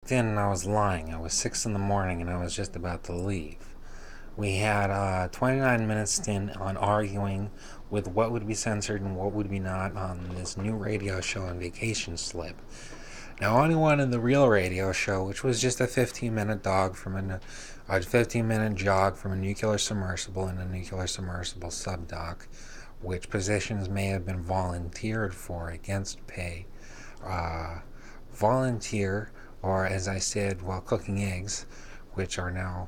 walked in and I was lying. It was 6 in the morning and I was just about to leave. We had 29 minutes stint on arguing with what would be censored and what would be not on this new radio show on Vacation Slip. Now, anyone in the real radio show, which was just a 15-minute dog from a 15-minute jog from a nuclear submersible and a nuclear submersible subdock, which positions may have been volunteered for against pay. Uh, Volunteer, or as I said while cooking eggs, which are now,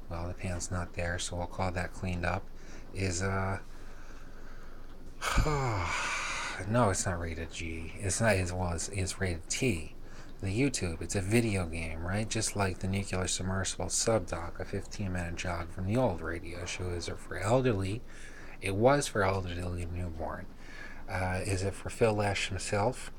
well, the pan's not there, so we'll call that cleaned up, is no, it's not rated G. It's not as well as it's rated T. The YouTube, it's a video game, right? Just like the nuclear submersible subdock, a 15-minute jog from the old radio show. Is it for elderly? It was for elderly newborn. Is it for Phil Lesh himself?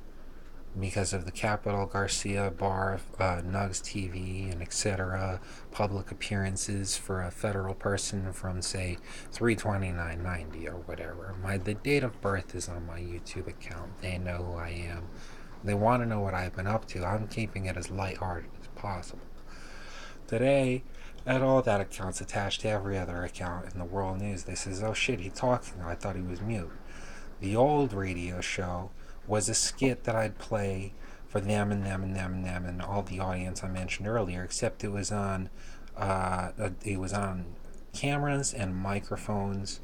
Because of the Capital Garcia Bar, Nugs TV, and etc. public appearances for a federal person from say 32990 or whatever. The date of birth is on my YouTube account. They know who I am. They want to know what I've been up to. I'm keeping it as lighthearted as possible. Today, at all that account's attached to every other account in the world news. They says, "Oh shit, he's talking. I thought he was mute." The old radio show was a skit that I'd play for them and them and them and them and all the audience I mentioned earlier, except it was on cameras and microphones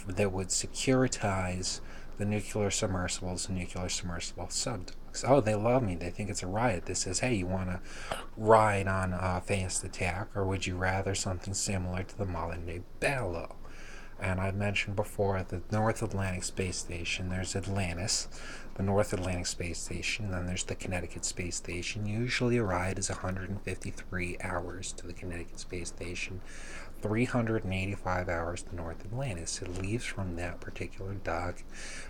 that would securitize the nuclear submersibles and nuclear submersible subdocks. Oh, they love me. They think it's a riot. This says, hey, you want to ride on a fast attack, or would you rather something similar to the modern day Bello? And I mentioned before the North Atlantic Space Station. There's Atlantis, the North Atlantic Space Station. Then there's the Connecticut Space Station. Usually a ride is 153 hours to the Connecticut Space Station, 385 hours to North Atlantis. It leaves from that particular dock.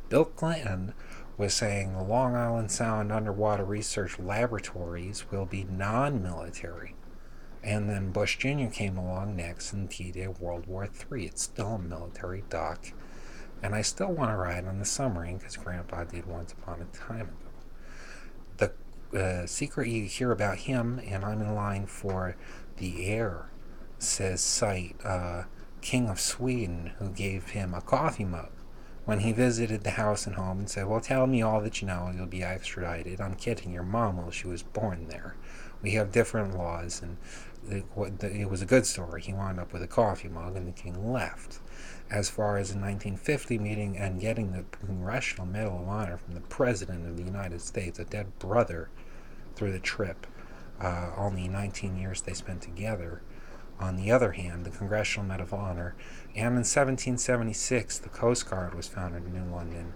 Bill Clinton was saying the Long Island Sound Underwater Research Laboratories will be non-military. And then Bush Jr. came along next and T-Day World War III. It's still a military dock. And I still want to ride on the submarine because Grandpa did once upon a time ago. The secret you hear about him, and I'm in line for the heir, says Sight, King of Sweden, who gave him a coffee mug when he visited the house and home and said, well, tell me all that you know, you'll be extradited. I'm kidding, your mom, well, she was born there. We have different laws, and it was a good story. He wound up with a coffee mug, and the king left. As far as the 1950 meeting and getting the Congressional Medal of Honor from the President of the United States, a dead brother, through the trip, only 19 years they spent together. On the other hand, the Congressional Medal of Honor, and in 1776, the Coast Guard was founded in New London.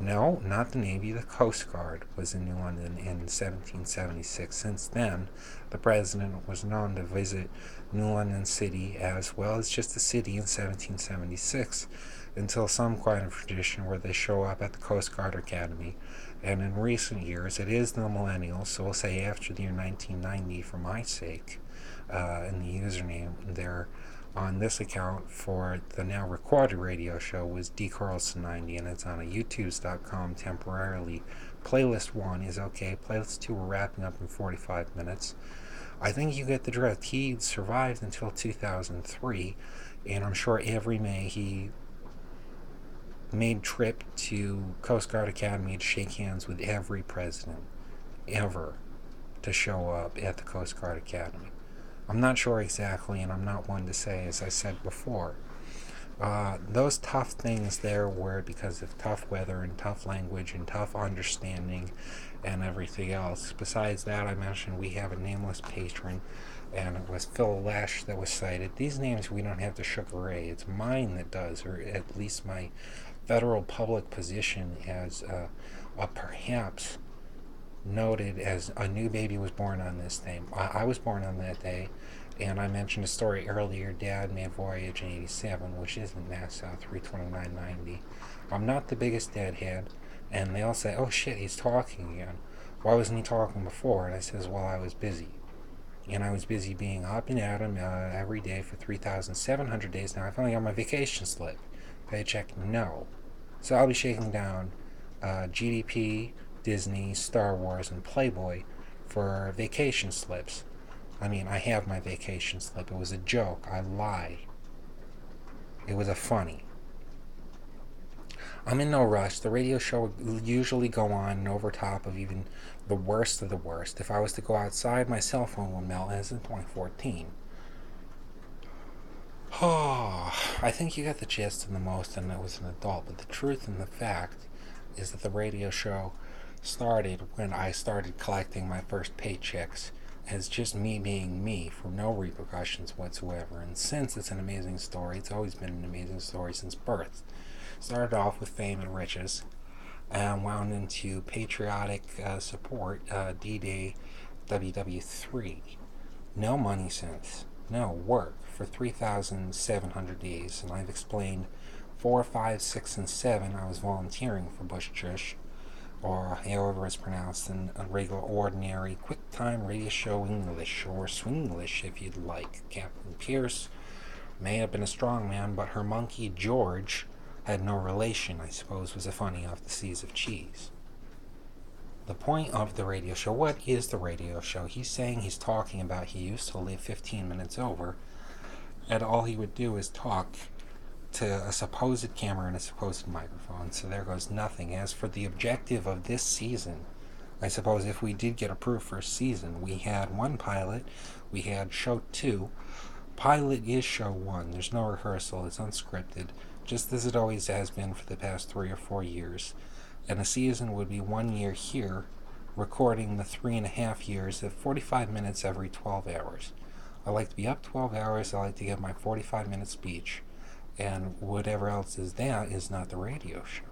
No, not the Navy, the Coast Guard was in New London in 1776. Since then, the president was known to visit New London City as well as just the city in 1776 until some kind of tradition where they show up at the Coast Guard Academy. And in recent years, it is the millennials, so we'll say after the year 1990 for my sake, and the username there on this account for the now recorded radio show was dcarlson90, and it's on a youtubes.com temporarily. Playlist 1 is okay. Playlist 2 we're wrapping up in 45 minutes. I think you get the drift. He survived until 2003, and I'm sure every May he made trip to Coast Guard Academy to shake hands with every president ever to show up at the Coast Guard Academy. I'm not sure exactly, and I'm not one to say, as I said before. Those tough things there were because of tough weather and tough language and tough understanding and everything else. Besides that, I mentioned we have a nameless patron, and it was Phil Lesh that was cited. These names we don't have to sugar ray. It's mine that does, or at least my federal public position as a perhaps noted as a new baby was born on this day. I was born on that day, and I mentioned a story earlier. Dad made voyage in 87, which isn't NASA 32990. I'm not the biggest deadhead, and they all say, oh shit, he's talking again. Why wasn't he talking before? And I says, well, I was busy. And I was busy being up and at 'em every day for 3,700 days now. I finally got my vacation slip. Paycheck, no. So I'll be shaking down GDP, Disney, Star Wars, and Playboy for vacation slips. I mean, I have my vacation slip. It was a joke. I lie. It was a funny. I'm in no rush. The radio show would usually go on and over top of even the worst of the worst. If I was to go outside, my cell phone would melt as in 2014. Oh, I think you got the gist and the most, and I was an adult. But the truth and the fact is that the radio show started when I started collecting my first paychecks as just me being me for no repercussions whatsoever. And since it's an amazing story, it's always been an amazing story since birth. Started off with fame and riches, and wound into patriotic support, D-Day, WW3. No money since, no work for 3,700 days, and I've explained 4, 5, 6, and 7 I was volunteering for Bush Tush, or however it's pronounced in a regular, ordinary, quick time radio show English, or Swinglish if you'd like. Captain Pierce may have been a strong man, but her monkey George had no relation, I suppose, was a funny off the seas of cheese. The point of the radio show, what is the radio show? He's saying he's talking about he used to live 15 minutes over, and all he would do is talk to a supposed camera and a supposed microphone, so there goes nothing. As for the objective of this season, I suppose if we did get approved for a season, we had one pilot, we had show 2. Pilot is show 1. There's no rehearsal, it's unscripted, just as it always has been for the past 3 or 4 years. And a season would be 1 year here, recording the 3.5 years at 45 minutes every 12 hours. I like to be up 12 hours, I like to give my 45-minute speech, and whatever else is that is not the radio show.